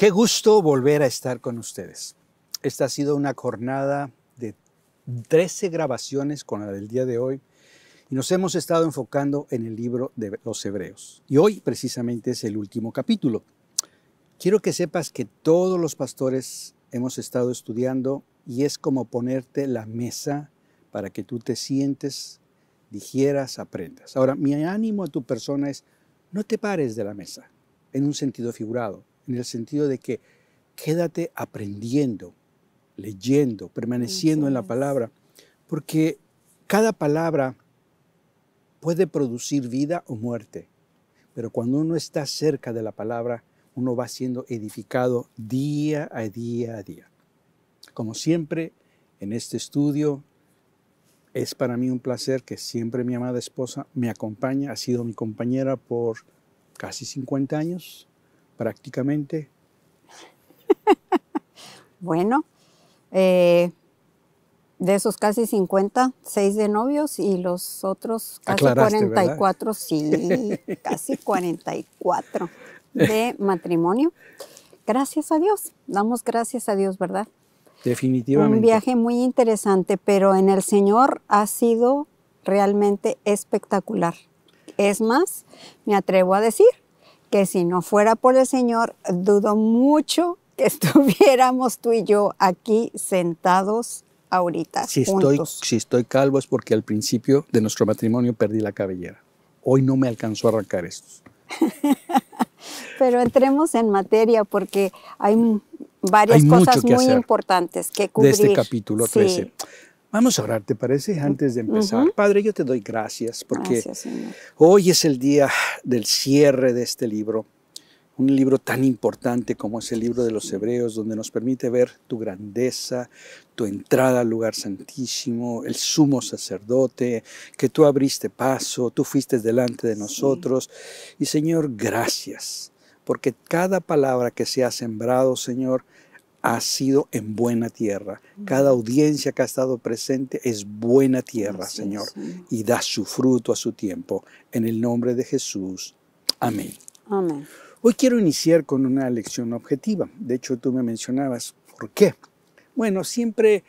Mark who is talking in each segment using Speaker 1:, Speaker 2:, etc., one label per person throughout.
Speaker 1: Qué gusto volver a estar con ustedes. Esta ha sido una jornada de 13 grabaciones con la del día de hoy y nos hemos estado enfocando en el libro de los Hebreos. Y hoy precisamente es el último capítulo. Quiero que sepas que todos los pastores hemos estado estudiando y es como ponerte la mesa para que tú te sientes, digieras, aprendas. Ahora, mi ánimo a tu persona es no te pares de la mesa en un sentido figurado, en el sentido de que quédate aprendiendo, leyendo, permaneciendo en la palabra, porque cada palabra puede producir vida o muerte, pero cuando uno está cerca de la palabra, uno va siendo edificado día a día a día. Como siempre, en este estudio, es para mí un placer que siempre mi amada esposa me acompaña, ha sido mi compañera por casi 50 años, prácticamente.
Speaker 2: Bueno, de esos casi 50, 6 de novios y los otros casi
Speaker 1: Aclaraste,
Speaker 2: 44,
Speaker 1: ¿verdad?
Speaker 2: sí, casi 44 de matrimonio. Gracias a Dios, damos gracias a Dios, ¿verdad?
Speaker 1: Definitivamente.
Speaker 2: Un viaje muy interesante, pero en el Señor ha sido realmente espectacular. Es más, me atrevo a decir que si no fuera por el Señor, dudo mucho que estuviéramos tú y yo aquí sentados ahorita juntos.
Speaker 1: Si estoy calvo es porque al principio de nuestro matrimonio perdí la cabellera. Hoy no me alcanzó a arrancar estos.
Speaker 2: Pero entremos en materia porque hay varias cosas muy importantes que cubrir.
Speaker 1: De este capítulo 13. Sí. Vamos a orar, ¿te parece? Antes de empezar. Padre, yo te doy gracias porque hoy es el día del cierre de este libro. Un libro tan importante como es el libro de los Hebreos, donde nos permite ver tu grandeza, tu entrada al lugar santísimo, el sumo sacerdote, que tú abriste paso, tú fuiste delante de nosotros. Y Señor, gracias, porque cada palabra que se ha sembrado, Señor, ha sido en buena tierra. Cada audiencia que ha estado presente es buena tierra, Señor, y da su fruto a su tiempo. En el nombre de Jesús. Amén.
Speaker 2: Amén.
Speaker 1: Hoy quiero iniciar con una lección objetiva. De hecho, tú me mencionabas, ¿por qué? Bueno, siempre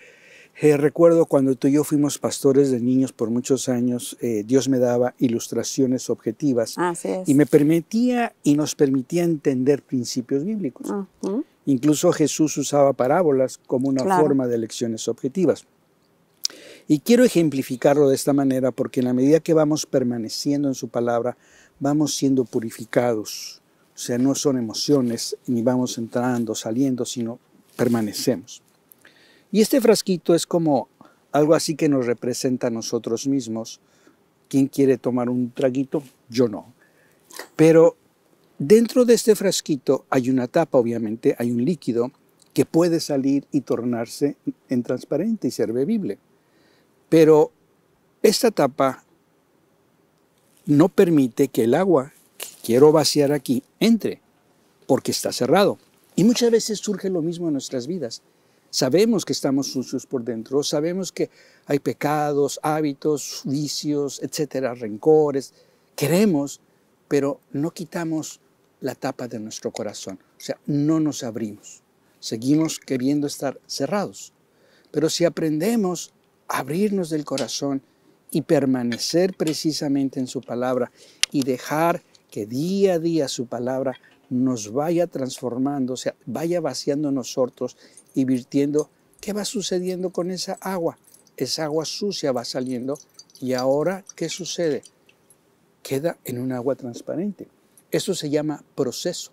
Speaker 1: recuerdo cuando tú y yo fuimos pastores de niños por muchos años, Dios me daba ilustraciones objetivas y me permitía y nos permitía entender principios bíblicos. Incluso Jesús usaba parábolas como una forma de lecciones objetivas. Y quiero ejemplificarlo de esta manera porque en la medida que vamos permaneciendo en su palabra, vamos siendo purificados. O sea, no son emociones, ni vamos entrando, saliendo, sino permanecemos. Y este frasquito es como algo así que nos representa a nosotros mismos. ¿Quién quiere tomar un traguito? Yo no. Pero dentro de este frasquito hay una tapa, obviamente, hay un líquido que puede salir y tornarse en transparente y ser bebible. Pero esta tapa no permite que el agua que quiero vaciar aquí entre, porque está cerrado. Y muchas veces surge lo mismo en nuestras vidas. Sabemos que estamos sucios por dentro, sabemos que hay pecados, hábitos, vicios, etcétera, rencores. Queremos, pero no quitamos la tapa de nuestro corazón. O sea, no nos abrimos. Seguimos queriendo estar cerrados. Pero si aprendemos a abrirnos del corazón y permanecer precisamente en su palabra y dejar que día a día su palabra nos vaya transformando, o sea, vaya vaciando nosotros y virtiendo, ¿qué va sucediendo con esa agua? Esa agua sucia va saliendo y ahora, ¿qué sucede? Queda en un agua transparente. Eso se llama proceso.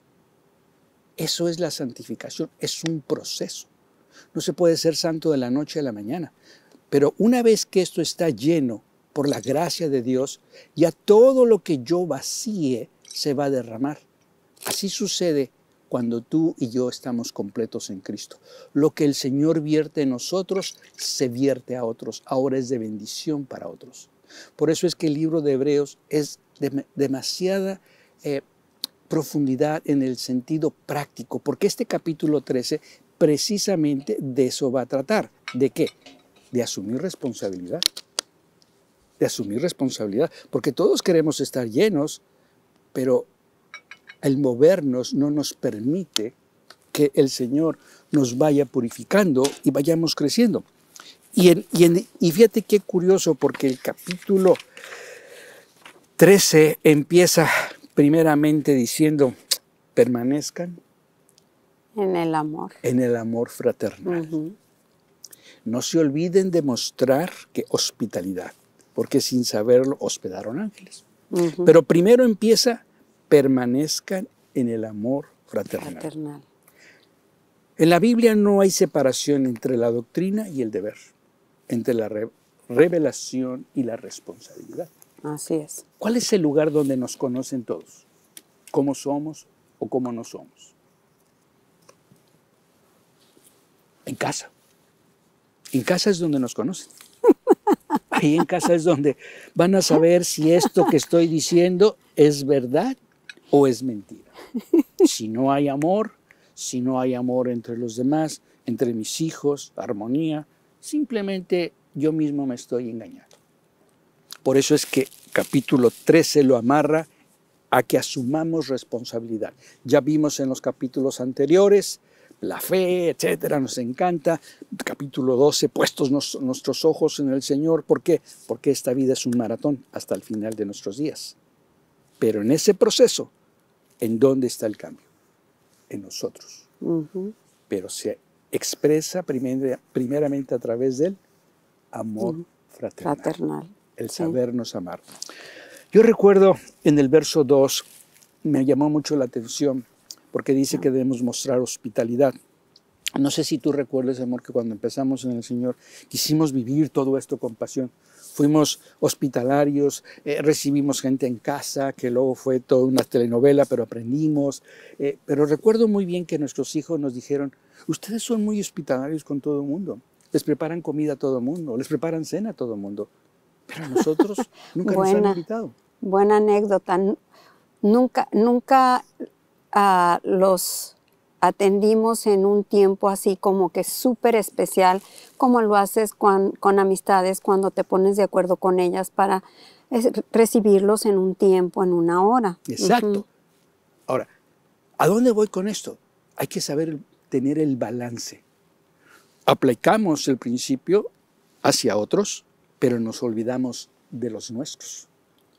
Speaker 1: Eso es la santificación, es un proceso. No se puede ser santo de la noche a la mañana, pero una vez que esto está lleno por la gracia de Dios, ya todo lo que yo vacíe se va a derramar. Así sucede cuando tú y yo estamos completos en Cristo. Lo que el Señor vierte en nosotros, se vierte a otros. Ahora es de bendición para otros. Por eso es que el libro de Hebreos es de demasiada profundidad en el sentido práctico, porque este capítulo 13 precisamente de eso va a tratar. ¿De qué? De asumir responsabilidad. De asumir responsabilidad, porque todos queremos estar llenos, pero el movernos no nos permite que el Señor nos vaya purificando y vayamos creciendo. Y fíjate qué curioso, porque el capítulo 13 empieza primeramente diciendo, permanezcan
Speaker 2: en el amor.
Speaker 1: En el amor fraternal. No se olviden de mostrar que hospitalidad, porque sin saberlo hospedaron ángeles. Pero primero empieza, permanezcan en el amor fraternal. En la Biblia no hay separación entre la doctrina y el deber, entre la revelación y la responsabilidad.
Speaker 2: Así es.
Speaker 1: ¿Cuál es el lugar donde nos conocen todos? ¿Cómo somos o cómo no somos? En casa. En casa es donde nos conocen. Ahí en casa es donde van a saber si esto que estoy diciendo es verdad o es mentira. Si no hay amor entre los demás, entre mis hijos, armonía, simplemente yo mismo me estoy engañando. Por eso es que capítulo 13 lo amarra a que asumamos responsabilidad. Ya vimos en los capítulos anteriores la fe, etcétera, nos encanta. Capítulo 12, puestos nuestros ojos en el Señor. ¿Por qué? Porque esta vida es un maratón hasta el final de nuestros días. Pero en ese proceso, ¿en dónde está el cambio? En nosotros. Pero se expresa primeramente a través del amor fraternal. El sabernos amar. Yo recuerdo en el verso 2, me llamó mucho la atención, porque dice que debemos mostrar hospitalidad. No sé si tú recuerdas, amor, que cuando empezamos en el Señor quisimos vivir todo esto con pasión. Fuimos hospitalarios, recibimos gente en casa, que luego fue toda una telenovela, pero aprendimos. Pero recuerdo muy bien que nuestros hijos nos dijeron, ustedes son muy hospitalarios con todo el mundo. Les preparan comida a todo el mundo, les preparan cena a todo el mundo. Pero a nosotros nunca nos han invitado.
Speaker 2: Buena anécdota. Nunca los atendimos en un tiempo así como que súper especial, como lo haces con amistades cuando te pones de acuerdo con ellas para recibirlos en un tiempo, en una hora.
Speaker 1: Exacto. Ahora, ¿a dónde voy con esto? Hay que saber tener el balance. Aplicamos el principio hacia otros, pero nos olvidamos de los nuestros.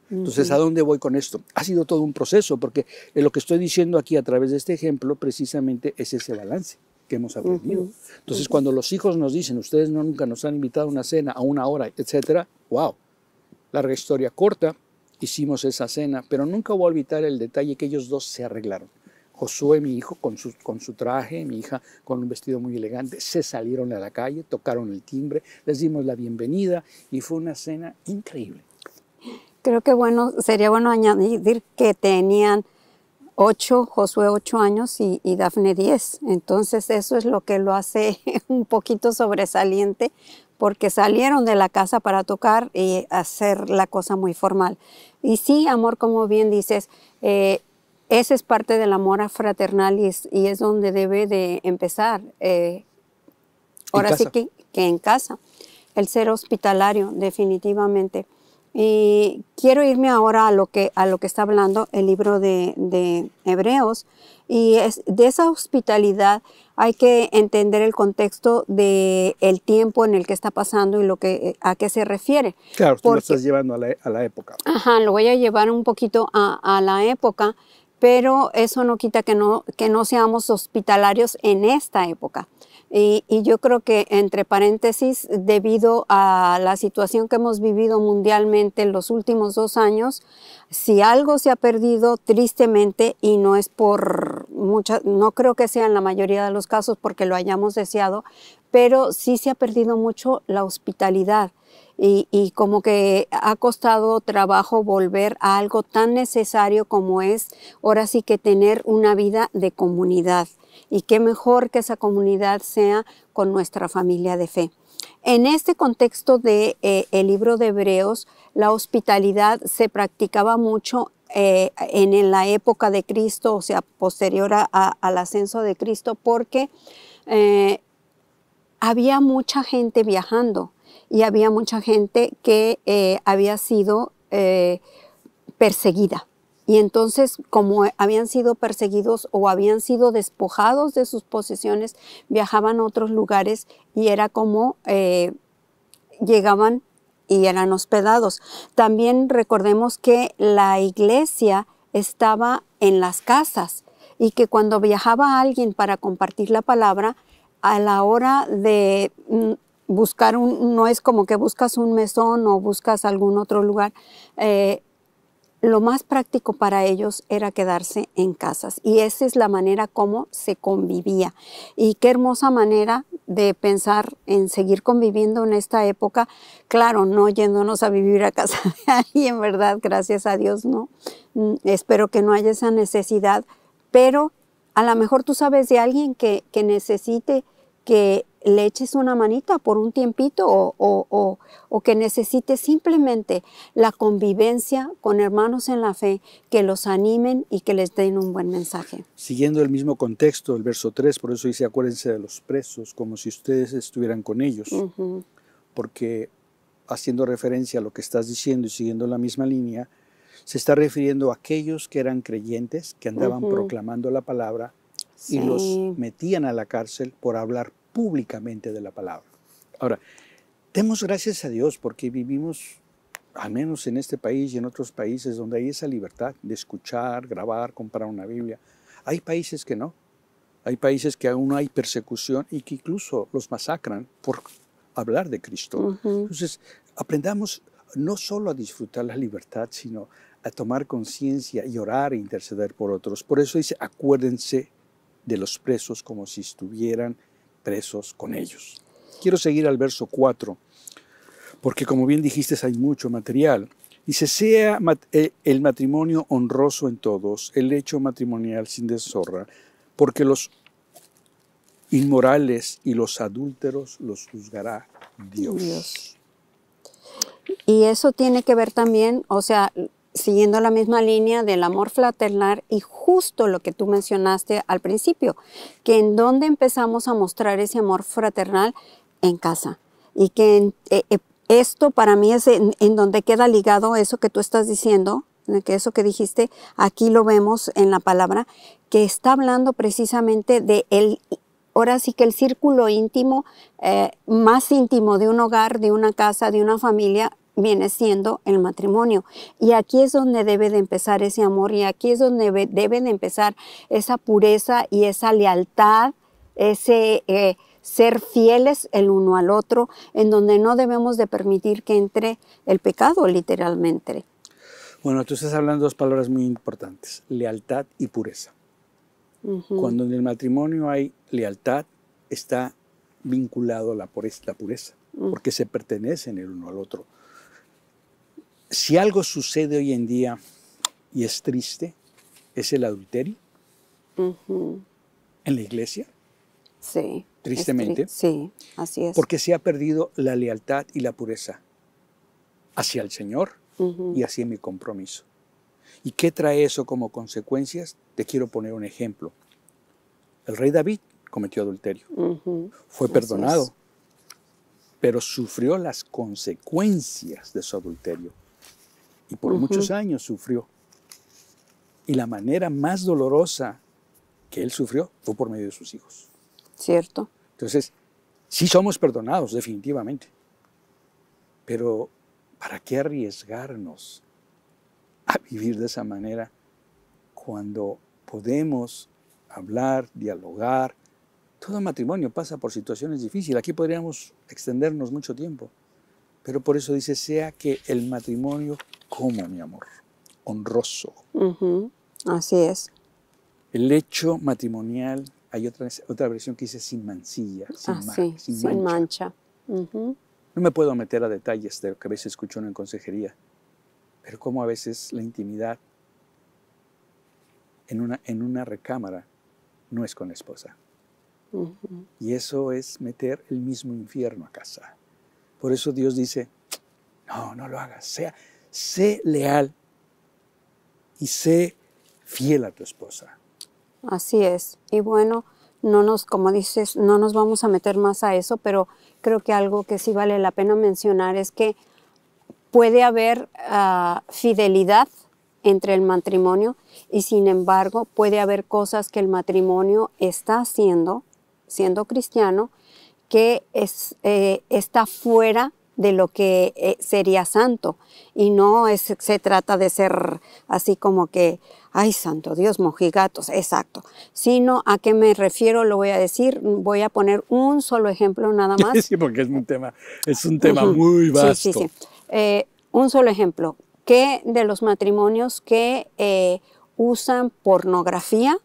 Speaker 1: Entonces, ¿a dónde voy con esto? Ha sido todo un proceso, porque lo que estoy diciendo aquí a través de este ejemplo precisamente es ese balance que hemos aprendido. Entonces, cuando los hijos nos dicen, ustedes nunca nos han invitado a una cena, a una hora, etcétera, wow, larga historia corta, hicimos esa cena, pero nunca voy a olvidar el detalle que ellos dos se arreglaron. Josué, mi hijo, con su traje, mi hija con un vestido muy elegante, se salieron a la calle, tocaron el timbre, les dimos la bienvenida y fue una cena increíble.
Speaker 2: Creo que sería bueno añadir que tenían Josué 8 años y Dafne 10. Entonces eso es lo que lo hace un poquito sobresaliente, porque salieron de la casa para tocar y hacer la cosa muy formal. Y sí, amor, como bien dices, ese es parte del amor fraternal y es donde debe de empezar. Ahora sí que en casa, el ser hospitalario, definitivamente. Y quiero irme ahora a lo que está hablando el libro de Hebreos, y de esa hospitalidad hay que entender el contexto del tiempo en el que está pasando y a qué se refiere.
Speaker 1: Claro, tú lo estás llevando a la época.
Speaker 2: Ajá, lo voy a llevar un poquito a la época, pero eso no quita que no seamos hospitalarios en esta época. Y yo creo que, entre paréntesis, debido a la situación que hemos vivido mundialmente en los últimos 2 años, si algo se ha perdido tristemente, y no es no creo que sea en la mayoría de los casos porque lo hayamos deseado, pero sí se ha perdido mucho la hospitalidad. Y como que ha costado trabajo volver a algo tan necesario como es, ahora sí, que tener una vida de comunidad. Y qué mejor que esa comunidad sea con nuestra familia de fe. En este contexto del libro de Hebreos, la hospitalidad se practicaba mucho en la época de Cristo, o sea, posterior al ascenso de Cristo, porque había mucha gente viajando y había mucha gente que había sido perseguida. Y entonces, como habían sido perseguidos o habían sido despojados de sus posesiones, viajaban a otros lugares y era como llegaban y eran hospedados. También recordemos que la iglesia estaba en las casas y que cuando viajaba alguien para compartir la palabra, a la hora de buscar no es como que buscas un mesón o buscas algún otro lugar, lo más práctico para ellos era quedarse en casas y esa es la manera como se convivía. Y qué hermosa manera de pensar en seguir conviviendo en esta época, claro, no yéndonos a vivir a casa de alguien, ¿verdad? Gracias a Dios, ¿no? Espero que no haya esa necesidad, pero a lo mejor tú sabes de alguien que necesite que le eches una manita por un tiempito o que necesite simplemente la convivencia con hermanos en la fe que los animen y que les den un buen mensaje.
Speaker 1: Siguiendo el mismo contexto, el verso 3, por eso dice, acuérdense de los presos, como si ustedes estuvieran con ellos. Porque haciendo referencia a lo que estás diciendo y siguiendo la misma línea, se está refiriendo a aquellos que eran creyentes, que andaban proclamando la palabra y los metían a la cárcel por hablar públicamente de la palabra. Ahora, demos gracias a Dios porque vivimos, al menos en este país y en otros países, donde hay esa libertad de escuchar, grabar, comprar una Biblia. Hay países que no. Hay países que aún hay persecución y que incluso los masacran por hablar de Cristo. Entonces, aprendamos no solo a disfrutar la libertad, sino a tomar conciencia y orar e interceder por otros. Por eso dice, acuérdense de los presos como si estuvieran presos con ellos. Quiero seguir al verso 4, porque como bien dijiste, hay mucho material. Dice, sea el matrimonio honroso en todos, el hecho matrimonial sin deshonra, porque los inmorales y los adúlteros los juzgará Dios.
Speaker 2: Y eso tiene que ver también, o sea, siguiendo la misma línea del amor fraternal y justo lo que tú mencionaste al principio, que en dónde empezamos a mostrar ese amor fraternal en casa. Y que esto para mí es en donde queda ligado eso que tú estás diciendo, que eso que dijiste, aquí lo vemos en la palabra, que está hablando precisamente de ahora sí que el círculo íntimo, más íntimo de un hogar, de una casa, de una familia, viene siendo el matrimonio. Y aquí es donde debe de empezar ese amor y aquí es donde debe de empezar esa pureza y esa lealtad, ese ser fieles el uno al otro, en donde no debemos de permitir que entre el pecado literalmente.
Speaker 1: Bueno, tú estás hablando de dos palabras muy importantes, lealtad y pureza. Cuando en el matrimonio hay lealtad, está vinculado a la pureza, porque se pertenecen el uno al otro. Si algo sucede hoy en día y es triste, es el adulterio en la iglesia.
Speaker 2: Sí.
Speaker 1: Tristemente.
Speaker 2: Sí, así es.
Speaker 1: Porque se ha perdido la lealtad y la pureza hacia el Señor y hacia mi compromiso. ¿Y qué trae eso como consecuencias? Te quiero poner un ejemplo. El rey David cometió adulterio. Fue perdonado, pero sufrió las consecuencias de su adulterio. Y por muchos años sufrió. Y la manera más dolorosa que él sufrió fue por medio de sus hijos.
Speaker 2: Cierto.
Speaker 1: Entonces, sí somos perdonados, definitivamente. Pero, ¿para qué arriesgarnos a vivir de esa manera cuando podemos hablar, dialogar? Todo matrimonio pasa por situaciones difíciles. Aquí podríamos extendernos mucho tiempo. Pero por eso dice, sea que el matrimonio como, mi amor, honroso.
Speaker 2: Así es.
Speaker 1: El hecho matrimonial, hay otra versión que dice sin mancilla, sin mancha. No me puedo meter a detalles de lo que a veces escucho en consejería, pero como a veces la intimidad en una recámara no es con la esposa. Y eso es meter el mismo infierno a casa. Por eso Dios dice, no lo hagas, sé leal y sé fiel a tu esposa.
Speaker 2: Así es. Y bueno, como dices, no nos vamos a meter más a eso, pero creo que algo que sí vale la pena mencionar es que puede haber fidelidad entre el matrimonio y sin embargo puede haber cosas que el matrimonio está haciendo, siendo cristiano, que está fuera de lo que sería santo y no se trata de ser así como que, ay, santo Dios, mojigatos, exacto, sino a qué me refiero, lo voy a decir, voy a poner un solo ejemplo nada más.
Speaker 1: Sí, porque es un tema muy vasto.
Speaker 2: Sí, sí, sí. Un solo ejemplo, que de los matrimonios que usan pornografía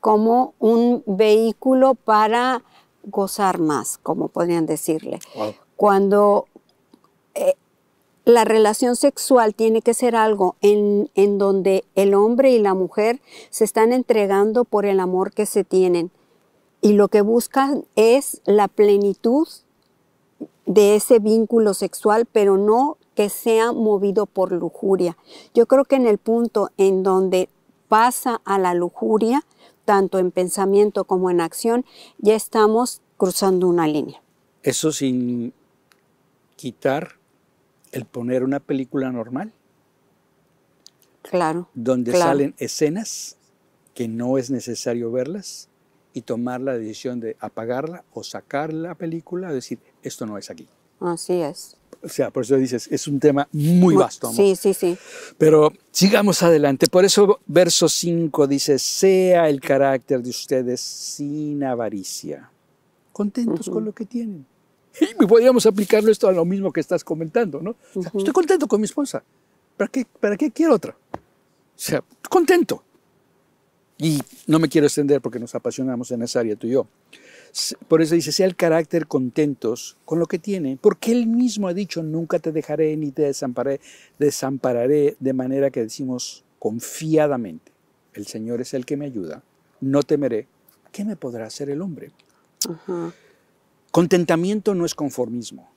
Speaker 2: como un vehículo para gozar más, como podrían decirle.
Speaker 1: Wow.
Speaker 2: Cuando la relación sexual tiene que ser algo en donde el hombre y la mujer se están entregando por el amor que se tienen. Y lo que buscan es la plenitud de ese vínculo sexual, pero no que sea movido por lujuria. Yo creo que en el punto en donde pasa a la lujuria, tanto en pensamiento como en acción, ya estamos cruzando una línea.
Speaker 1: Eso sin quitar el poner una película normal.
Speaker 2: Claro.
Speaker 1: Donde salen escenas que no es necesario verlas y tomar la decisión de apagarla o sacar la película, decir, esto no es aquí.
Speaker 2: Así es.
Speaker 1: O sea, por eso dices, es un tema muy vasto, amor.
Speaker 2: Sí, sí, sí.
Speaker 1: Pero sigamos adelante. Por eso verso 5 dice, sea el carácter de ustedes sin avaricia, contentos con lo que tienen. Y podríamos aplicarlo esto a lo mismo que estás comentando, ¿no? O sea, estoy contento con mi esposa. ¿Para qué quiero otra? O sea, contento. Y no me quiero extender porque nos apasionamos en esa área tú y yo. Por eso dice, sea el carácter contentos con lo que tienen, porque Él mismo ha dicho, nunca te dejaré ni te desampararé, de manera que decimos confiadamente, el Señor es el que me ayuda, no temeré, ¿qué me podrá hacer el hombre? Contentamiento no es conformismo.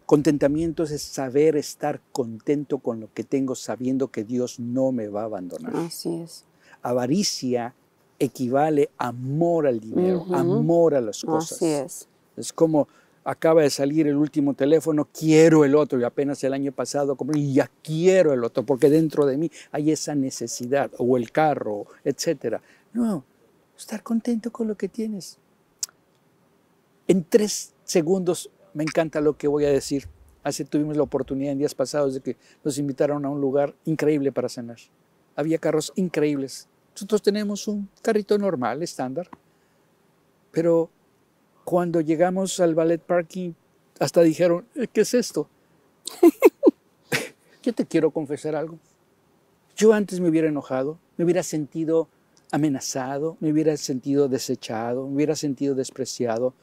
Speaker 1: Contentamiento es saber estar contento con lo que tengo, sabiendo que Dios no me va a abandonar.
Speaker 2: Así es.
Speaker 1: Avaricia equivale a amor al dinero, amor a las cosas.
Speaker 2: Así es.
Speaker 1: Es como acaba de salir el último teléfono, quiero el otro, y apenas el año pasado compré y ya quiero el otro, porque dentro de mí hay esa necesidad, o el carro, etc. No, estar contento con lo que tienes. En 3 segundos me encanta lo que voy a decir. Tuvimos la oportunidad en días pasados de que nos invitaron a un lugar increíble para cenar. Había carros increíbles. Nosotros tenemos un carrito normal, estándar, pero cuando llegamos al ballet parking, hasta dijeron, ¿qué es esto? Yo te quiero confesar algo. Yo antes me hubiera enojado, me hubiera sentido amenazado, me hubiera sentido desechado, me hubiera sentido despreciado,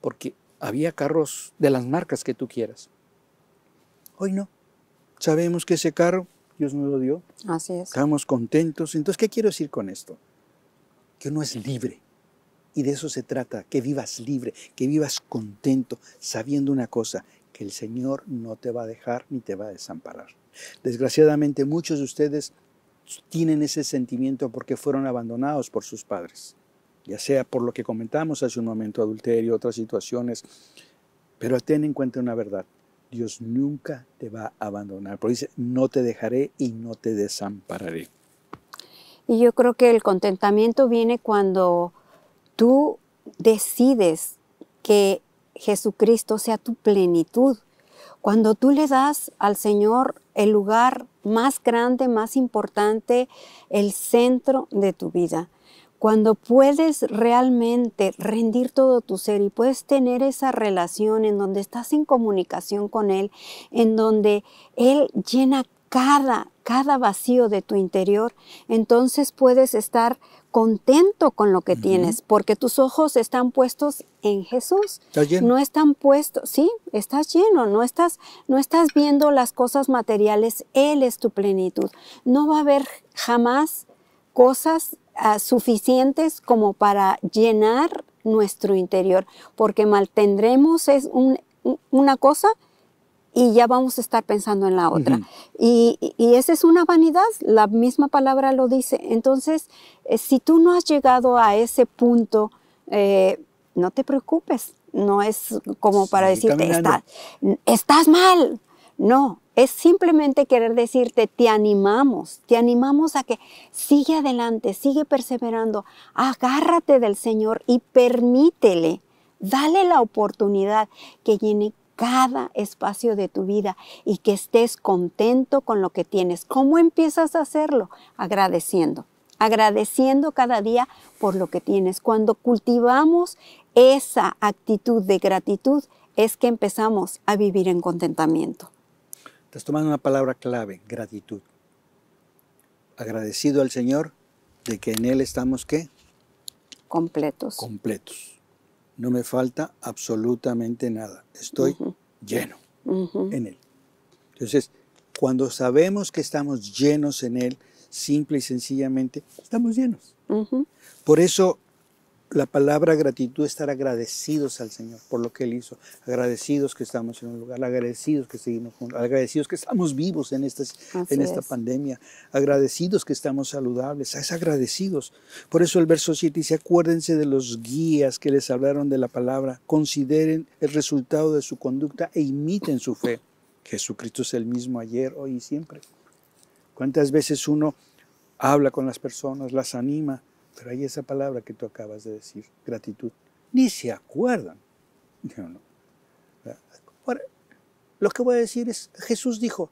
Speaker 1: porque había carros de las marcas que tú quieras. Hoy no. Sabemos que ese carro Dios nos lo dio.
Speaker 2: Así es.
Speaker 1: Estamos contentos. Entonces, ¿qué quiero decir con esto? Que uno es libre. Y de eso se trata, que vivas libre, que vivas contento, sabiendo una cosa, que el Señor no te va a dejar ni te va a desamparar. Desgraciadamente, muchos de ustedes tienen ese sentimiento porque fueron abandonados por sus padres. Ya sea por lo que comentamos hace un momento, adulterio, otras situaciones. Pero ten en cuenta una verdad. Dios nunca te va a abandonar. Porque dice, no te dejaré y no te desampararé.
Speaker 2: Y yo creo que el contentamiento viene cuando tú decides que Jesucristo sea tu plenitud. Cuando tú le das al Señor el lugar más grande, más importante, el centro de tu vida. Cuando puedes realmente rendir todo tu ser y puedes tener esa relación en donde estás en comunicación con Él, en donde Él llena cada vacío de tu interior, entonces puedes estar contento con lo que tienes, porque tus ojos están puestos en Jesús.
Speaker 1: ¿Estás lleno?
Speaker 2: No están puestos, sí, estás lleno, no estás viendo las cosas materiales, Él es tu plenitud. No va a haber jamás cosas suficientes como para llenar nuestro interior, porque mantendremos una cosa y ya vamos a estar pensando en la otra. Y esa es una vanidad, la misma palabra lo dice. Entonces, si tú no has llegado a ese punto, no te preocupes. No es como para decirte, estás mal. No, es simplemente querer decirte, te animamos a que sigue adelante, sigue perseverando, agárrate del Señor y permítele, dale la oportunidad que llene cada espacio de tu vida y que estés contento con lo que tienes. ¿Cómo empiezas a hacerlo? Agradeciendo cada día por lo que tienes. Cuando cultivamos esa actitud de gratitud, es que empezamos a vivir en contentamiento.
Speaker 1: Estás tomando una palabra clave, gratitud. Agradecido al Señor de que en Él estamos, ¿qué?
Speaker 2: Completos.
Speaker 1: Completos. No me falta absolutamente nada. Estoy lleno en Él. Entonces, cuando sabemos que estamos llenos en Él, simple y sencillamente, estamos llenos. Por eso, la palabra gratitud es estar agradecidos al Señor por lo que Él hizo. Agradecidos que estamos en un lugar, agradecidos que seguimos juntos, agradecidos que estamos vivos en esta pandemia, agradecidos que estamos saludables, es agradecidos. Por eso el verso 7 dice, acuérdense de los guías que les hablaron de la palabra, consideren el resultado de su conducta e imiten su fe. Jesucristo es el mismo ayer, hoy y siempre. ¿Cuántas veces uno habla con las personas, las anima? Pero hay esa palabra que tú acabas de decir, gratitud. Ni se acuerdan. No. Ahora, lo que voy a decir es, Jesús dijo,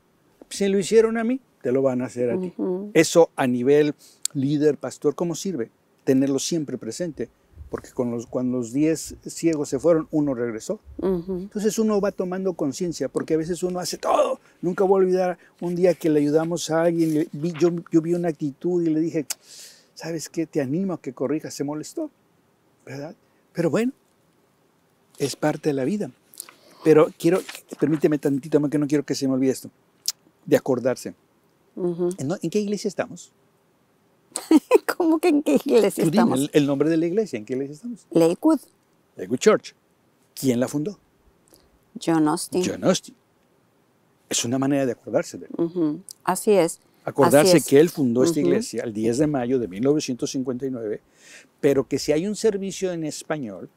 Speaker 1: si lo hicieron a mí, te lo van a hacer a ti. Eso a nivel líder, pastor, ¿cómo sirve? Tenerlo siempre presente. Porque cuando los 10 ciegos se fueron, uno regresó. Entonces uno va tomando conciencia, porque a veces uno hace todo. Nunca voy a olvidar un día que le ayudamos a alguien, yo vi una actitud y le dije, ¿sabes qué? Te animo a que corrijas. Se molestó, ¿verdad? Pero bueno, es parte de la vida. Pero permíteme tantito, que no quiero que se me olvide esto, de acordarse. ¿En qué iglesia estamos?
Speaker 2: ¿Cómo que en qué iglesia estamos?
Speaker 1: Dime el nombre de la iglesia, ¿en qué iglesia estamos?
Speaker 2: Lakewood.
Speaker 1: Lakewood Church. ¿Quién la fundó?
Speaker 2: John Austin.
Speaker 1: John Austin. Es una manera de acordarse de él.
Speaker 2: Así es.
Speaker 1: Acordarse que él fundó esta iglesia el 10 de mayo de 1959, pero que si hay un servicio en español,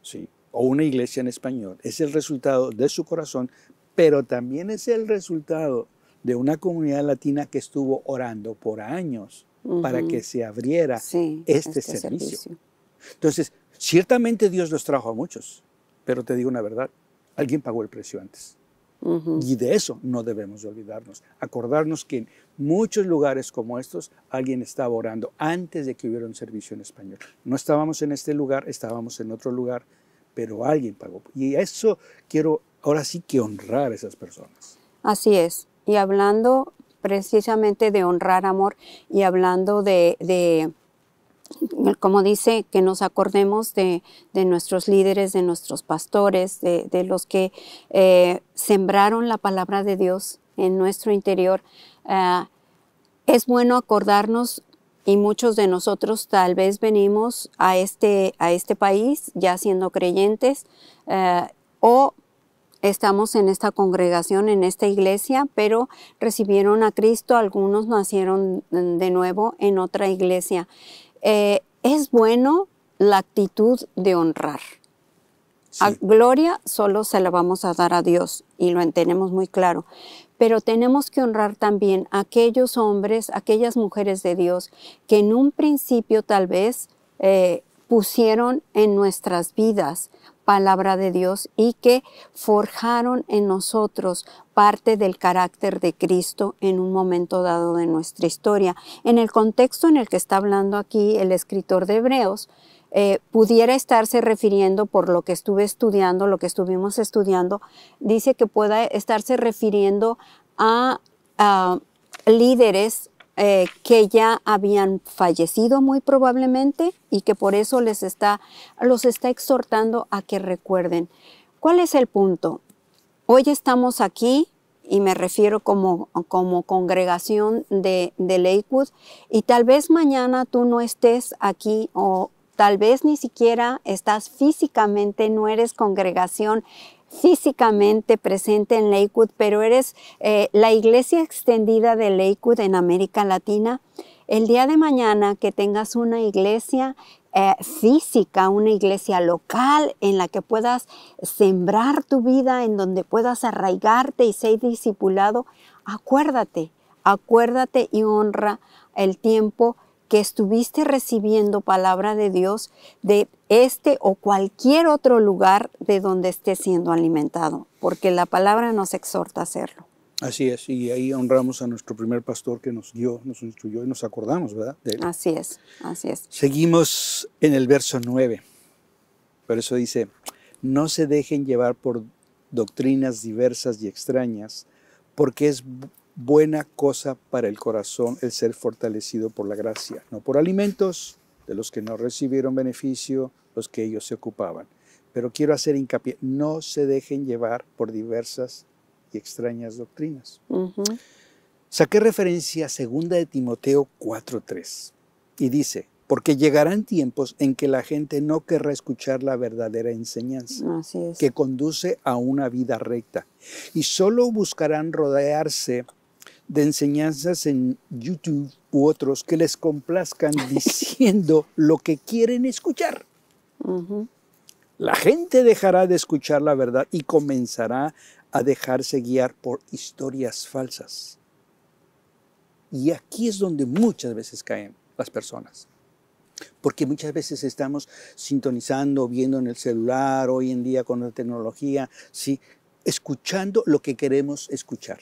Speaker 1: ¿sí? O una iglesia en español, es el resultado de su corazón, pero también es el resultado de una comunidad latina que estuvo orando por años para que se abriera este servicio. Entonces, ciertamente Dios los trajo a muchos, pero te digo una verdad, alguien pagó el precio antes. Y de eso no debemos de olvidarnos. Acordarnos que en muchos lugares como estos, alguien estaba orando antes de que hubiera un servicio en español. No estábamos en este lugar, estábamos en otro lugar, pero alguien pagó. Y eso quiero ahora sí que honrar a esas personas.
Speaker 2: Así es. Y hablando precisamente de honrar, amor, y hablando de como dice, que nos acordemos de nuestros líderes, de nuestros pastores, de los que sembraron la palabra de Dios en nuestro interior. Es bueno acordarnos, y muchos de nosotros tal vez venimos a este país ya siendo creyentes, o estamos en esta congregación, en esta iglesia, pero recibieron a Cristo, algunos nacieron de nuevo en otra iglesia. Es bueno la actitud de honrar. Sí. A gloria solo se la vamos a dar a Dios y lo tenemos muy claro. Pero tenemos que honrar también a aquellos hombres, aquellas mujeres de Dios que en un principio tal vez pusieron en nuestras vidas palabra de Dios y que forjaron en nosotros parte del carácter de Cristo en un momento dado de nuestra historia. En el contexto en el que está hablando aquí el escritor de Hebreos, pudiera estarse refiriendo, por lo que estuve estudiando, lo que estuvimos estudiando, dice que pueda estarse refiriendo a líderes que ya habían fallecido muy probablemente y que por eso los está exhortando a que recuerden. ¿Cuál es el punto? Hoy estamos aquí, y me refiero como congregación de Lakewood, y tal vez mañana tú no estés aquí, o tal vez ni siquiera estás físicamente, no eres congregación físicamente presente en Lakewood, pero eres la iglesia extendida de Lakewood en América Latina. el día de mañana que tengas una iglesia física, una iglesia local en la que puedas sembrar tu vida, en donde puedas arraigarte y ser discipulado, acuérdate y honra el tiempo que estuviste recibiendo palabra de Dios de este o cualquier otro lugar de donde estés siendo alimentado, porque la palabra nos exhorta a hacerlo.
Speaker 1: Así es, y ahí honramos a nuestro primer pastor que nos guió, nos instruyó y nos acordamos, ¿verdad? De él.
Speaker 2: Así es, así es.
Speaker 1: Seguimos en el verso 9. Por eso dice, no se dejen llevar por doctrinas diversas y extrañas, porque es buena cosa para el corazón el ser fortalecido por la gracia, no por alimentos de los que no recibieron beneficio, los que ellos se ocupaban. Pero quiero hacer hincapié, no se dejen llevar por diversas y extrañas doctrinas. Saqué referencia a 2 de Timoteo 4:3 y dice, porque llegarán tiempos en que la gente no querrá escuchar la verdadera enseñanza
Speaker 2: Así es.
Speaker 1: que conduce a una vida recta y solo buscarán rodearse de enseñanzas en YouTube u otros que les complazcan diciendo lo que quieren escuchar. La gente dejará de escuchar la verdad y comenzará a dejarse guiar por historias falsas. Y aquí es donde muchas veces caen las personas. Porque muchas veces estamos sintonizando, viendo en el celular, hoy en día con la tecnología, ¿sí? Escuchando lo que queremos escuchar.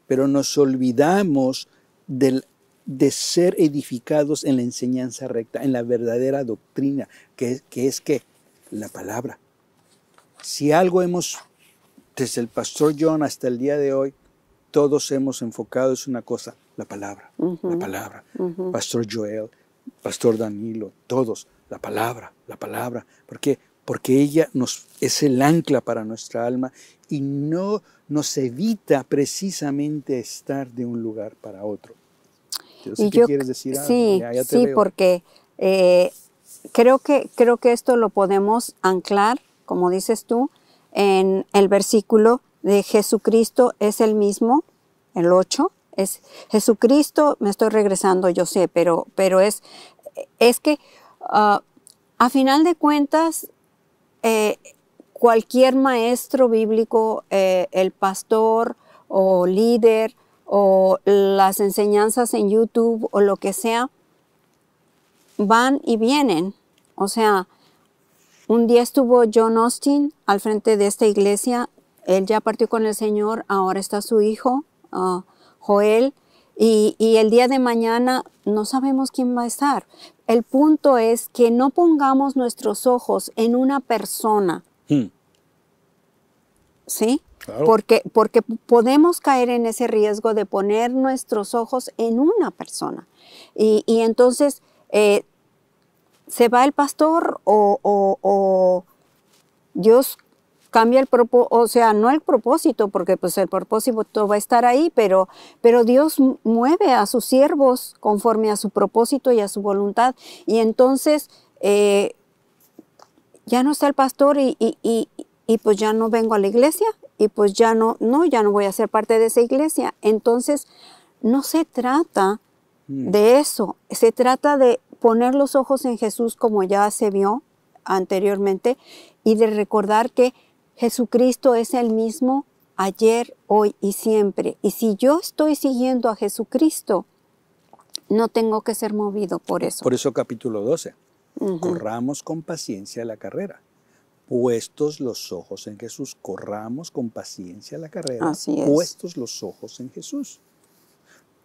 Speaker 1: Pero nos olvidamos de ser edificados en la enseñanza recta, en la verdadera doctrina, que es la palabra. Si algo hemos, desde el pastor John hasta el día de hoy, todos hemos enfocado es una cosa, la palabra, la palabra. Pastor Joel, Pastor Danilo, todos, la palabra. ¿Por qué? Porque ella es el ancla para nuestra alma y no nos evita precisamente estar de un lugar para otro. Yo sé que quieres decir algo.
Speaker 2: Sí,
Speaker 1: ya te
Speaker 2: sí,
Speaker 1: veo.
Speaker 2: porque creo que esto lo podemos anclar, como dices tú, en el versículo de Jesucristo es el mismo, el 8, es Jesucristo, me estoy regresando, yo sé, pero es que a final de cuentas, cualquier maestro bíblico, el pastor o líder o las enseñanzas en YouTube o lo que sea, van y vienen. O sea, un día estuvo John Austin al frente de esta iglesia, él ya partió con el Señor, ahora está su hijo, Joel, y el día de mañana no sabemos quién va a estar. El punto es que no pongamos nuestros ojos en una persona, ¿sí?
Speaker 1: Claro.
Speaker 2: Porque podemos caer en ese riesgo de poner nuestros ojos en una persona. Y entonces se va el pastor o Dios cambia el propósito, o sea, no el propósito, porque pues el propósito va a estar ahí, pero Dios mueve a sus siervos conforme a su propósito y a su voluntad. Y entonces ya no está el pastor y pues ya no vengo a la iglesia y pues ya no voy a ser parte de esa iglesia. Entonces no se trata de eso, se trata de poner los ojos en Jesús como ya se vio anteriormente y de recordar que Jesucristo es el mismo ayer, hoy y siempre. Y si yo estoy siguiendo a Jesucristo, no tengo que ser movido por eso.
Speaker 1: Por eso capítulo 12. Corramos con paciencia la carrera. Puestos los ojos en Jesús. Corramos con paciencia la carrera.
Speaker 2: Así es.
Speaker 1: Puestos los ojos en Jesús.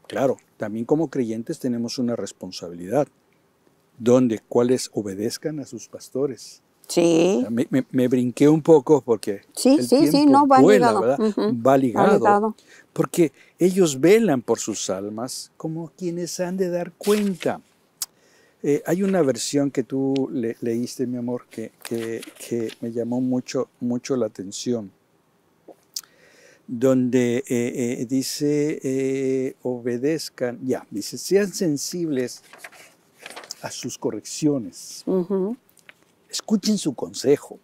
Speaker 1: Claro, también como creyentes tenemos una responsabilidad. ¿Cuáles obedezcan a sus pastores?
Speaker 2: Sí.
Speaker 1: O sea, me brinqué un poco porque el tiempo
Speaker 2: no, va
Speaker 1: vuela,
Speaker 2: ligado.
Speaker 1: ¿verdad? Va ligado. Porque ellos velan por sus almas como quienes han de dar cuenta. Hay una versión que tú leíste, mi amor, que me llamó mucho la atención, donde dice, obedezcan, dice, sean sensibles a sus correcciones. Escuchen su consejo.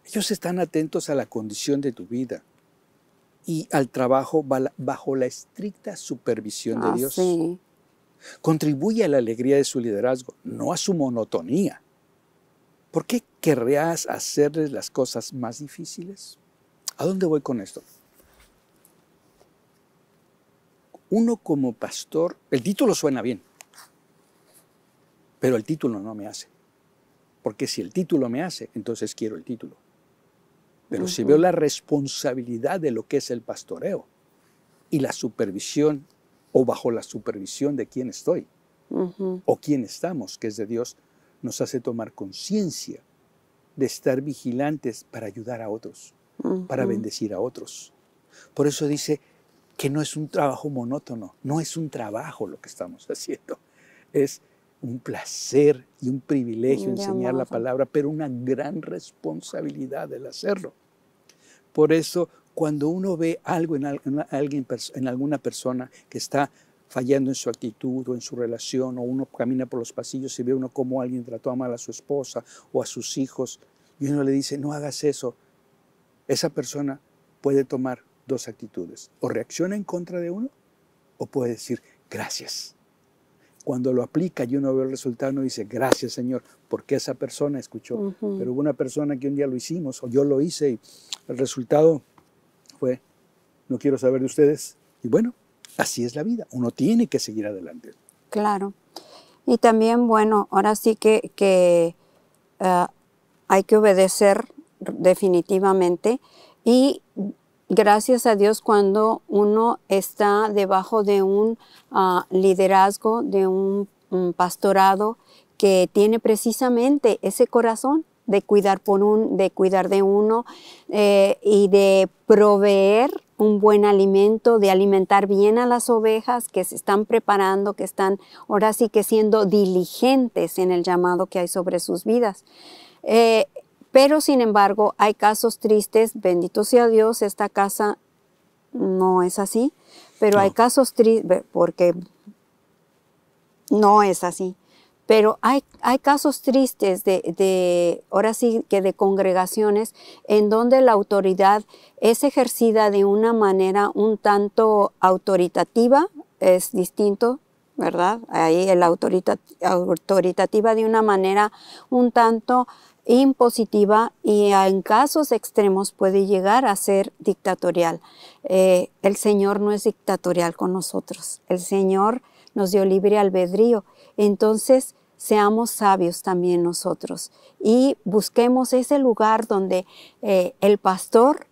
Speaker 1: Ellos están atentos a la condición de tu vida y al trabajo bajo la estricta supervisión de Dios.
Speaker 2: Sí.
Speaker 1: Contribuye a la alegría de su liderazgo, no a su monotonía. ¿Por qué querrías hacerles las cosas más difíciles? ¿A dónde voy con esto? Uno como pastor, el título suena bien, pero el título no me hace. Porque si el título me hace, entonces quiero el título. Pero si veo la responsabilidad de lo que es el pastoreo y la supervisión, o bajo la supervisión de quién estoy, o quién estamos, que es de Dios, nos hace tomar conciencia de estar vigilantes para ayudar a otros, para bendecir a otros. Por eso dice que no es un trabajo monótono, no es un trabajo lo que estamos haciendo, es un placer y un privilegio enseñar la palabra, pero una gran responsabilidad el hacerlo. Por eso, cuando uno ve algo en alguna persona que está fallando en su actitud o en su relación, o uno camina por los pasillos y ve uno cómo alguien trató mal a su esposa o a sus hijos, y uno le dice, no hagas eso, esa persona puede tomar dos actitudes. O reacciona en contra de uno, o puede decir, gracias. Cuando lo aplica y uno ve el resultado, uno dice, gracias Señor, porque esa persona escuchó. Pero hubo una persona que un día lo hicimos, o yo lo hice, y el resultado fue, no quiero saber de ustedes. Y bueno, así es la vida, uno tiene que seguir adelante.
Speaker 2: Claro. Y también, bueno, ahora sí que hay que obedecer definitivamente, y gracias a Dios cuando uno está debajo de un liderazgo, de un pastorado que tiene precisamente ese corazón de cuidar de uno y de proveer un buen alimento, de alimentar bien a las ovejas que se están preparando, que están ahora sí que siendo diligentes en el llamado que hay sobre sus vidas. Pero sin embargo hay casos tristes, bendito sea Dios, esta casa no es así, pero hay casos tristes, porque no es así. Pero hay casos tristes ahora sí que de congregaciones en donde la autoridad es ejercida de una manera un tanto autoritativa, es distinto, ¿verdad? Ahí la autoritativa de una manera un tanto impositiva, y en casos extremos puede llegar a ser dictatorial. El Señor no es dictatorial con nosotros, el Señor nos dio libre albedrío. Entonces, seamos sabios también nosotros y busquemos ese lugar donde el pastor,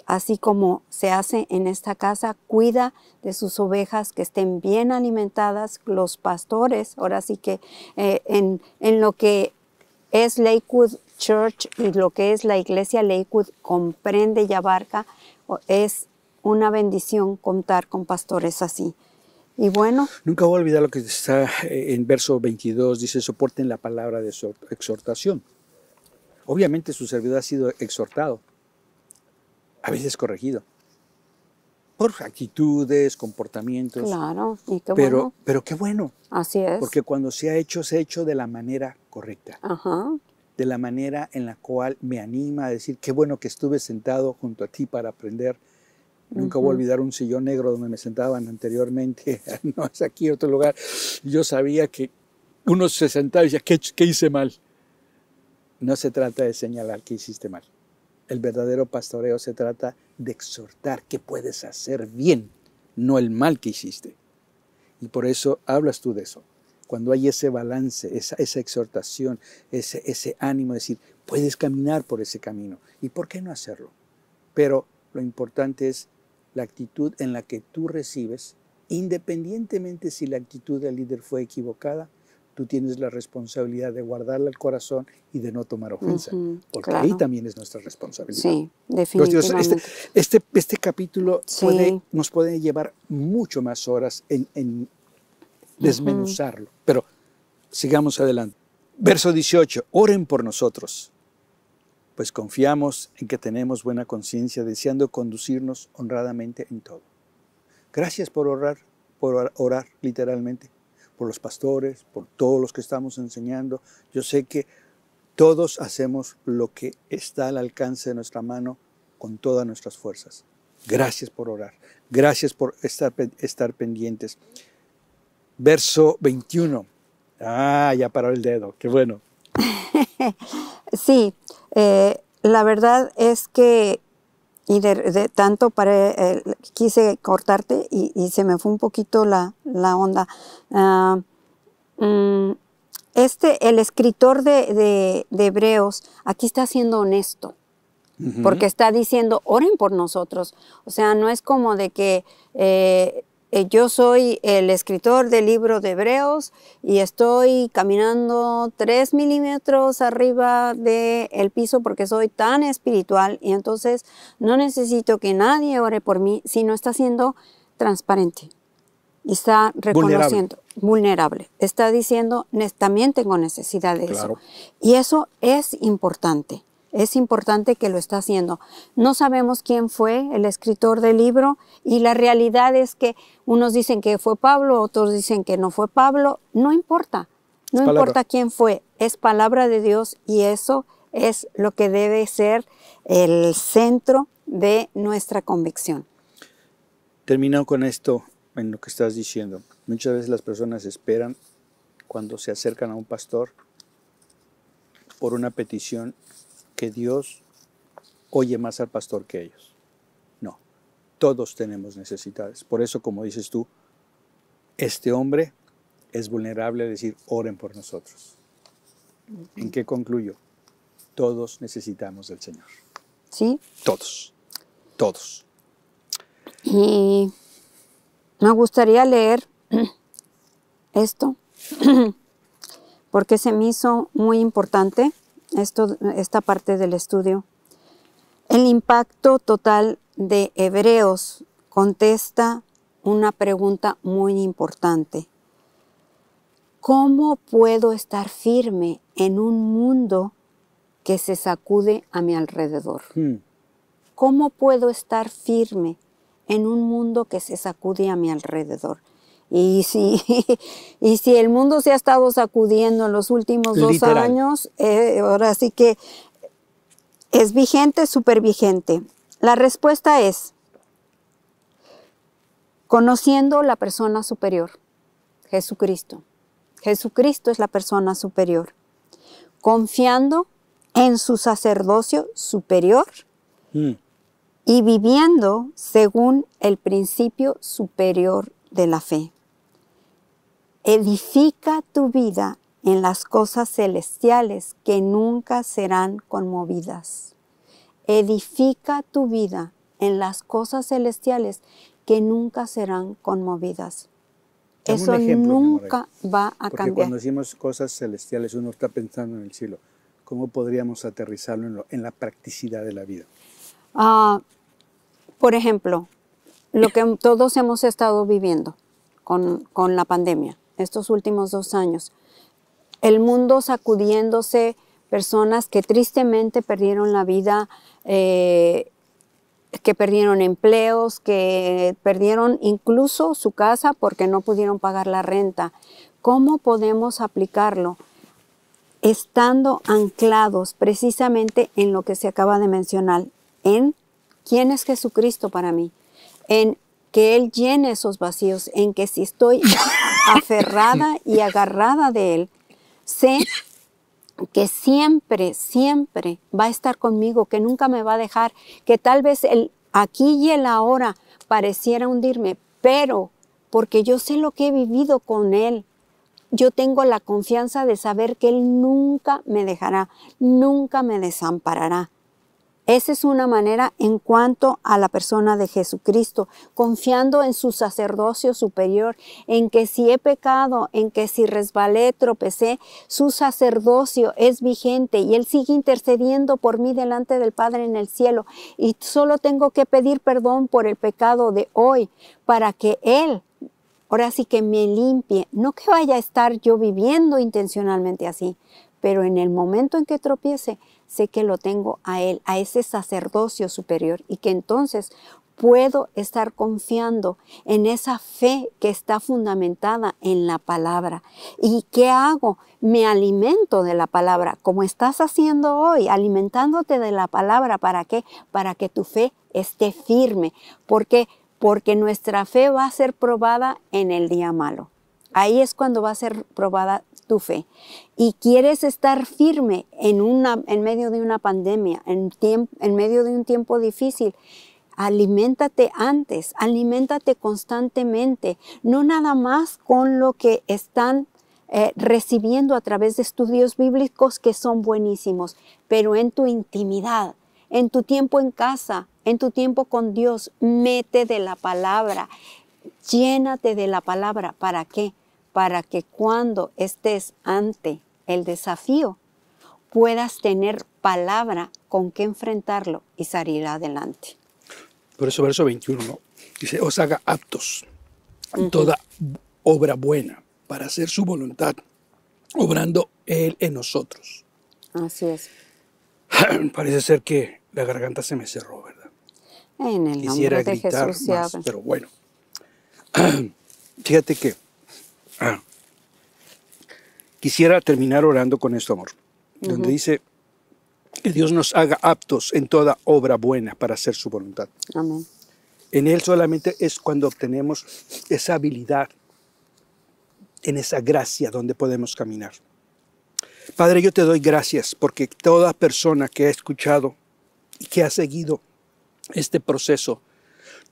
Speaker 2: así como se hace en esta casa, cuida de sus ovejas que estén bien alimentadas. Los pastores, ahora sí que en lo que es Lakewood Church y lo que es la iglesia Lakewood comprende y abarca, es una bendición contar con pastores así. Y bueno,
Speaker 1: nunca voy a olvidar lo que está en verso 22, dice, soporten la palabra de su exhortación. Obviamente su servidor ha sido exhortado, a veces corregido, por actitudes, comportamientos.
Speaker 2: Claro, y qué bueno.
Speaker 1: Pero qué bueno.
Speaker 2: Así es.
Speaker 1: Porque cuando se ha hecho de la manera correcta. De la manera en la cual me anima a decir, qué bueno que estuve sentado junto a ti para aprender. Nunca voy a olvidar un sillón negro donde me sentaban anteriormente, no es aquí, otro lugar. Yo sabía que uno se sentaba y decía, ¿qué hice mal? No se trata de señalar que hiciste mal. El verdadero pastoreo se trata de exhortar qué puedes hacer bien, no el mal que hiciste. Y por eso hablas tú de eso. Cuando hay ese balance, esa exhortación, ese ánimo de decir, puedes caminar por ese camino. ¿Y por qué no hacerlo? Pero lo importante es la actitud en la que tú recibes, independientemente si la actitud del líder fue equivocada, tú tienes la responsabilidad de guardarla al corazón y de no tomar ofensa, porque claro, ahí también es nuestra responsabilidad.
Speaker 2: Sí, definitivamente.
Speaker 1: Este capítulo nos puede llevar mucho más horas en desmenuzarlo, pero sigamos adelante. Verso 18, oren por nosotros, pues confiamos en que tenemos buena conciencia, deseando conducirnos honradamente en todo. Gracias por orar literalmente, por los pastores, por todos los que estamos enseñando. Yo sé que todos hacemos lo que está al alcance de nuestra mano con todas nuestras fuerzas. Gracias por orar, gracias por estar pendientes. verso 21. Ah, ya paró el dedo, qué bueno.
Speaker 2: Sí, la verdad es que, y de tanto quise cortarte y se me fue un poquito la onda. Ah, el escritor de Hebreos aquí está siendo honesto, porque está diciendo, oren por nosotros. O sea, no es como de que yo soy el escritor del libro de Hebreos y estoy caminando 3 milímetros arriba del piso porque soy tan espiritual y entonces no necesito que nadie ore por mí, sino está siendo transparente. Y está reconociendo, vulnerable. Está diciendo, también tengo necesidad de eso. Y eso es importante. Es importante que lo está haciendo. No sabemos quién fue el escritor del libro y la realidad es que unos dicen que fue Pablo, otros dicen que no fue Pablo. No importa. No importa quién fue. Es palabra de Dios y eso es lo que debe ser el centro de nuestra convicción.
Speaker 1: Termino con esto. En lo que estás diciendo, muchas veces las personas esperan cuando se acercan a un pastor por una petición que Dios oye más al pastor que ellos. No, todos tenemos necesidades. Por eso, como dices tú, este hombre es vulnerable a decir, oren por nosotros. ¿En qué concluyo? Todos necesitamos del Señor.
Speaker 2: Sí.
Speaker 1: Todos. Todos.
Speaker 2: Y me gustaría leer esto porque se me hizo muy importante esta parte del estudio. El impacto total de Hebreos contesta una pregunta muy importante. ¿Cómo puedo estar firme en un mundo que se sacude a mi alrededor? ¿Cómo puedo estar firme en un mundo que se sacude a mi alrededor? Y si el mundo se ha estado sacudiendo en los últimos 2 años, ahora sí que es vigente, súper vigente. La respuesta es, conociendo la persona superior, Jesucristo. Jesucristo es la persona superior. Confiando en su sacerdocio superior y viviendo según el principio superior de la fe. Edifica tu vida en las cosas celestiales que nunca serán conmovidas. Edifica tu vida en las cosas celestiales que nunca serán conmovidas. Eso nunca va a cambiar.
Speaker 1: Porque cuando decimos cosas celestiales, uno está pensando en el cielo. ¿Cómo podríamos aterrizarlo en la practicidad de la vida?
Speaker 2: Por ejemplo, lo que todos hemos estado viviendo con la pandemia, estos últimos 2 años. El mundo sacudiéndose, personas que tristemente perdieron la vida, que perdieron empleos, que perdieron incluso su casa porque no pudieron pagar la renta. ¿Cómo podemos aplicarlo? Estando anclados precisamente en lo que se acaba de mencionar, en quién es Jesucristo para mí, en que Él llene esos vacíos, en que si estoy aferrada y agarrada de Él, sé que siempre, siempre va a estar conmigo, que nunca me va a dejar, que tal vez el aquí y el ahora pareciera hundirme, pero porque yo sé lo que he vivido con Él, yo tengo la confianza de saber que Él nunca me dejará, nunca me desamparará. Esa es una manera en cuanto a la persona de Jesucristo, confiando en su sacerdocio superior, en que si he pecado, en que si resbalé, tropecé, su sacerdocio es vigente y Él sigue intercediendo por mí delante del Padre en el cielo. Y solo tengo que pedir perdón por el pecado de hoy para que Él, ahora sí que me limpie. No que vaya a estar yo viviendo intencionalmente así, pero en el momento en que tropiece, sé que lo tengo a Él, a ese sacerdocio superior y que entonces puedo estar confiando en esa fe que está fundamentada en la palabra. ¿Y qué hago? Me alimento de la palabra, como estás haciendo hoy, alimentándote de la palabra. ¿Para qué? Para que tu fe esté firme. ¿Por qué? Porque nuestra fe va a ser probada en el día malo. Ahí es cuando va a ser probada tu fe. Y quieres estar firme en medio de una pandemia, en medio de un tiempo difícil. Aliméntate antes, aliméntate constantemente, no nada más con lo que están recibiendo a través de estudios bíblicos que son buenísimos, pero en tu intimidad, en tu tiempo en casa, en tu tiempo con Dios, mete de la palabra, llénate de la palabra. ¿Para qué? Para que cuando estés ante el desafío, puedas tener palabra con que enfrentarlo y salir adelante.
Speaker 1: Por eso verso 21, ¿no? Dice, os haga aptos en toda obra buena para hacer su voluntad, obrando Él en nosotros.
Speaker 2: Así es.
Speaker 1: Parece ser que la garganta se me cerró, ¿verdad?
Speaker 2: En el
Speaker 1: Quisiera
Speaker 2: nombre de
Speaker 1: gritar
Speaker 2: Jesús
Speaker 1: más,
Speaker 2: se abre.
Speaker 1: pero bueno. Fíjate que quisiera terminar orando con esto, amor, donde dice que Dios nos haga aptos en toda obra buena para hacer su voluntad.
Speaker 2: Amén.
Speaker 1: En Él solamente es cuando obtenemos esa habilidad, en esa gracia donde podemos caminar. Padre, yo te doy gracias porque toda persona que ha escuchado y que ha seguido este proceso,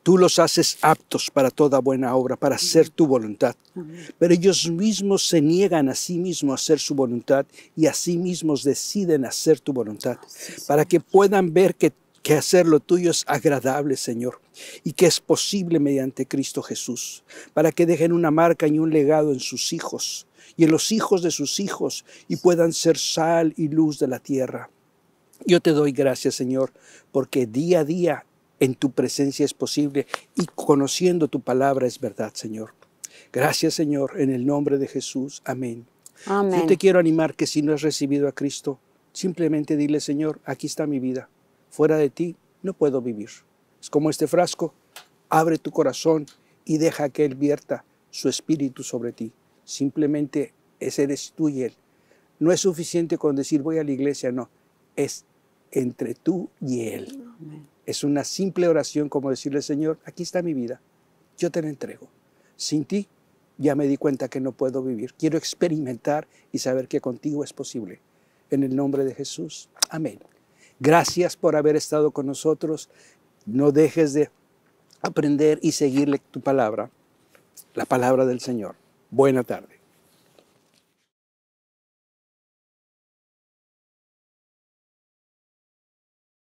Speaker 1: tú los haces aptos para toda buena obra, para hacer tu voluntad. Pero ellos mismos se niegan a sí mismos a hacer su voluntad y a sí mismos deciden hacer tu voluntad, para que puedan ver que hacer lo tuyo es agradable, Señor, y que es posible mediante Cristo Jesús, para que dejen una marca y un legado en sus hijos y en los hijos de sus hijos y puedan ser sal y luz de la tierra. Yo te doy gracias, Señor, porque día a día en tu presencia es posible y conociendo tu palabra es verdad, Señor. Gracias, Señor, en el nombre de Jesús. Amén.
Speaker 2: Amén.
Speaker 1: Yo te quiero animar que si no has recibido a Cristo, simplemente dile, Señor, aquí está mi vida. Fuera de ti no puedo vivir. Es como este frasco. Abre tu corazón y deja que Él vierta su espíritu sobre ti. Simplemente ese eres tú y Él. No es suficiente con decir voy a la iglesia, no. Es entre tú y Él.
Speaker 2: Amén.
Speaker 1: Es una simple oración como decirle, Señor, aquí está mi vida. Yo te la entrego. Sin ti ya me di cuenta que no puedo vivir. Quiero experimentar y saber que contigo es posible. En el nombre de Jesús. Amén. Gracias por haber estado con nosotros. No dejes de aprender y seguirle tu palabra, la palabra del Señor. Buena tarde.